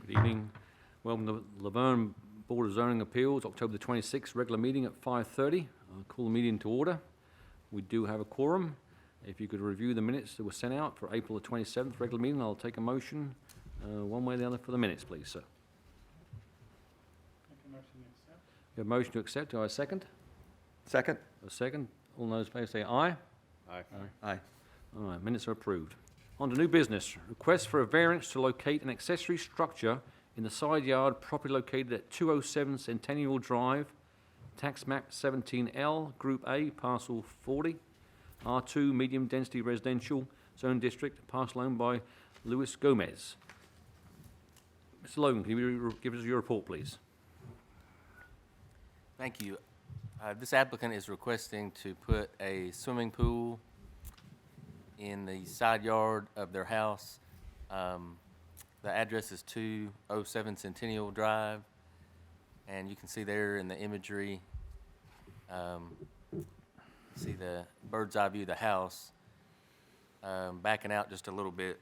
Good evening. Welcome to Laverne Board of Zoning Appeals, October the 26th, regular meeting at 5:30. I'll call the meeting to order. We do have a quorum. If you could review the minutes that were sent out for April the 27th, regular meeting, I'll take a motion one way or the other for the minutes, please, sir. Make a motion to accept. You have a motion to accept. Do I have a second? Second. A second. All those in favor say aye. Aye. Aye. All right, minutes are approved. On to new business. Request for a variance to locate an accessory structure in the side yard property located at 207 Centennial Drive, tax map 17L, Group A, parcel 40, R2, medium density residential, zone district, parcel owned by Luis Gomez. Mr. Logan, can you give us your report, please? Thank you. This applicant is requesting to put a swimming pool in the side yard of their house. The address is 207 Centennial Drive, and you can see there in the imagery, see the bird's eye view of the house. Backing out just a little bit.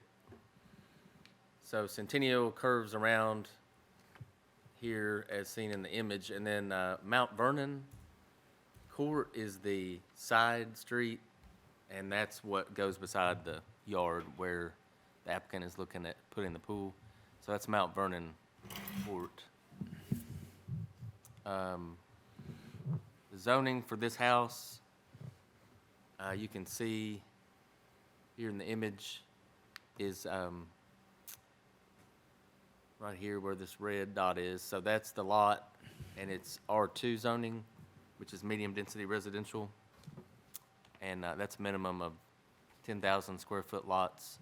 So Centennial curves around here as seen in the image, and then Mount Vernon Court is the side street, and that's what goes beside the yard where the applicant is looking at putting the pool. So that's Mount Vernon Court. The zoning for this house, you can see here in the image is right here where this red dot is. So that's the lot, and it's R2 zoning, which is medium density residential. And that's a minimum of 10,000 square foot lots.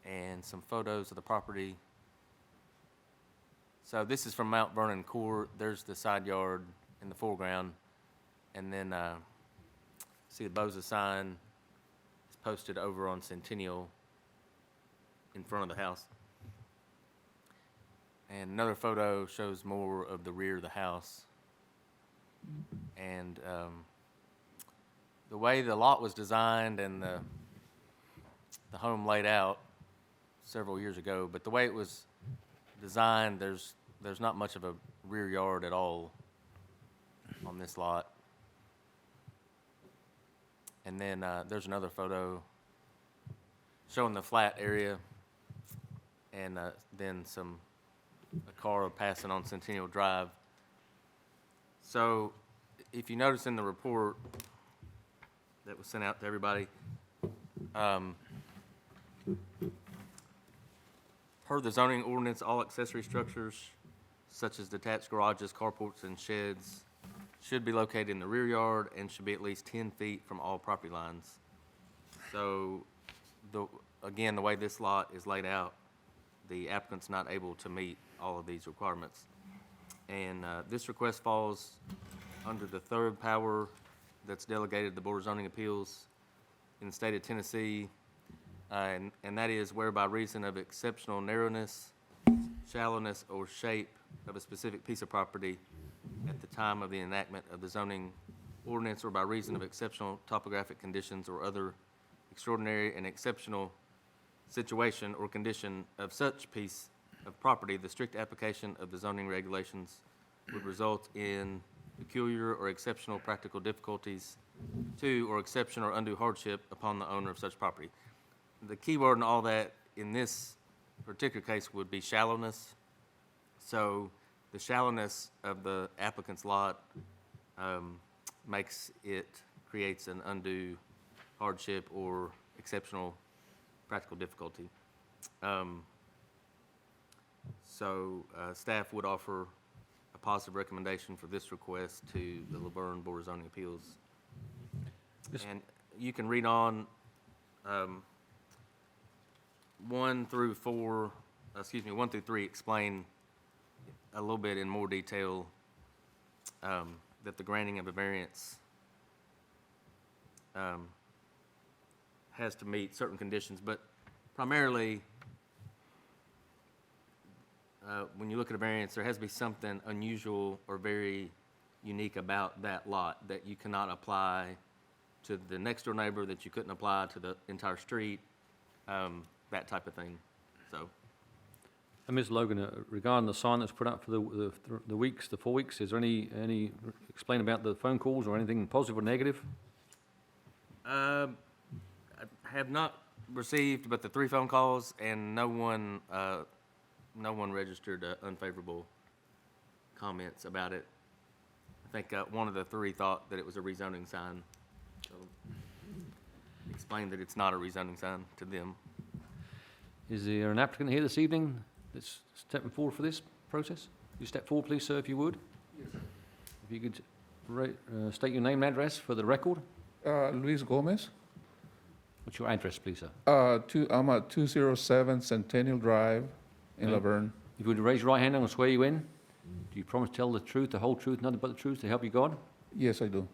And some photos of the property. So this is from Mount Vernon Court. There's the side yard in the foreground. And then see the Boza sign is posted over on Centennial in front of the house. And another photo shows more of the rear of the house. And the way the lot was designed and the home laid out several years ago, but the way it was designed, there's not much of a rear yard at all on this lot. And then there's another photo showing the flat area, and then a car passing on Centennial Drive. So if you notice in the report that was sent out to everybody, per the zoning ordinance, all accessory structures such as detached garages, carports, and sheds should be located in the rear yard and should be at least 10 feet from all property lines. So, again, the way this lot is laid out, the applicant's not able to meet all of these requirements. And this request falls under the third power that's delegated to the Board of Zoning Appeals in the state of Tennessee, and that is where by reason of exceptional narrowness, shallowness, or shape of a specific piece of property at the time of the enactment of the zoning ordinance, or by reason of exceptional topographic conditions or other extraordinary and exceptional situation or condition of such piece of property, the strict application of the zoning regulations would result in peculiar or exceptional practical difficulties to or exception or undue hardship upon the owner of such property. The key word in all that in this particular case would be shallowness. So the shallowness of the applicant's lot creates an undue hardship or exceptional practical difficulty. So staff would offer a positive recommendation for this request to the Laverne Board of Zoning Appeals. And you can read on 1 through 3 explain a little bit in more detail that the granting of a variance has to meet certain conditions, but primarily when you look at a variance, there has to be something unusual or very unique about that lot that you cannot apply to the next door neighbor, that you couldn't apply to the entire street, that type of thing. So And Ms. Logan, regarding the sign that's put up for the 4 weeks, is there any explain about the phone calls or anything positive or negative? I have not received but the 3 phone calls, and no one registered unfavorable comments about it. I think one of the 3 thought that it was a rezoning sign. So explained that it's not a rezoning sign to them. Is there an applicant here this evening that's stepping forward for this process? You step forward, please, sir, if you would. Yes, sir. If you could state your name and address for the record. Luis Gomez. What's your address, please, sir? I'm at 207 Centennial Drive in Okay. Laverne. If you would raise your right hand, I'm going to swear you in. Do you promise to tell the truth, the whole truth, nothing but the truth, to help you God? Yes, I do.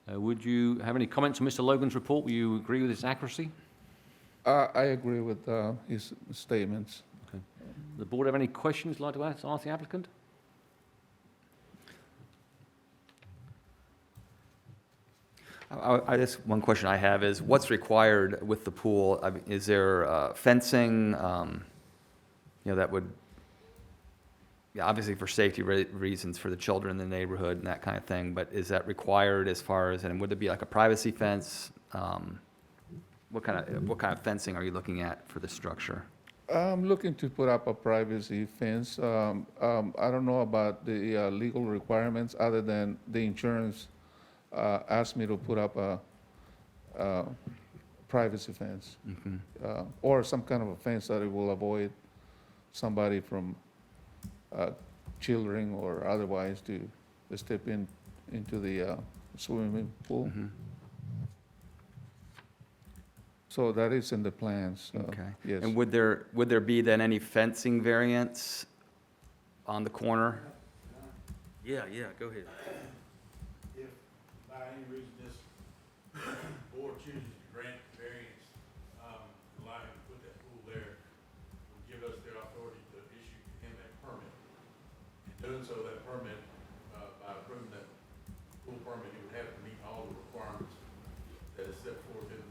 Would you have any comments on Mr. Logan's report? Will you agree with its accuracy? I agree with his statements. The board have any questions you'd like to ask the applicant? I guess one question I have is, what's required with the pool? I mean, is there fencing, that would, obviously for safety reasons for the children in the neighborhood and that kind of thing, but is that required as far as, and would it be like a privacy fence? What kind of fencing are you looking at for the structure? I'm looking to put up a privacy fence. I don't know about the legal requirements other than the insurance asked me to put up a privacy fence. Or some kind of a fence that it will avoid somebody from children or otherwise to step into the swimming pool. So that is in the plans. Okay. Yes. And would there be then any fencing variance on the corner? Yeah, go ahead. If by any reason this board chooses to grant variance, allow him to put that pool there, would give us the authority to issue to him a permit. In doing so, that permit, by approving that pool permit, he would have to meet all the requirements that is set forth in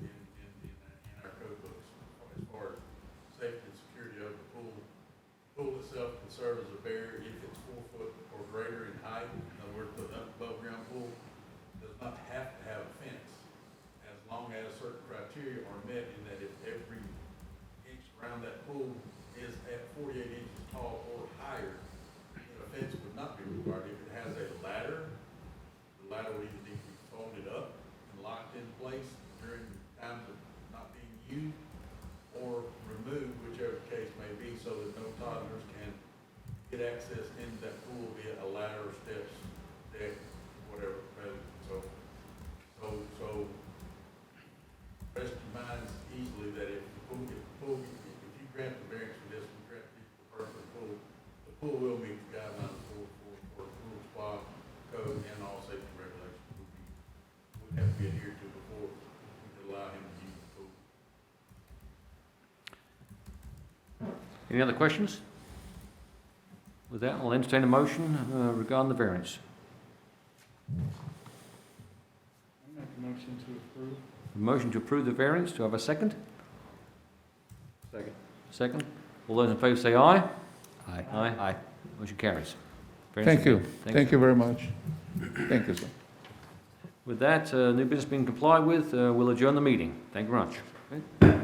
our code books as far as safety and security of the pool. The pool itself can serve as a barrier if it's 4 foot or greater in height. In other words, the above ground pool does not have to have a fence as long as certain criteria are met, in that if every inch around that pool is at 48 inches tall or higher, then a fence would not be required. If it has a ladder, the ladder would either need to be folded up and locked in place during times of not being used, or removed, whichever the case may be, so that no toddlers can get access into that pool via a ladder, steps, deck, whatever. So rest your minds easily that if you grant the variance for this, and grant the person the pool will meet the guidelines for pool spa code and all safety regulations would have to be adhered to before we could allow him to use the pool. Any other questions? With that, I'll entertain a motion regarding the variance. I make a motion to approve. A motion to approve the variance. Do I have a second? Second. Second. All those in favour say aye. Aye. Aye. Motion carries. Variance Thank is you. granted. Thank you very much. Thank you, sir. With that, new business being complied with, we'll adjourn the meeting. Thank you very much.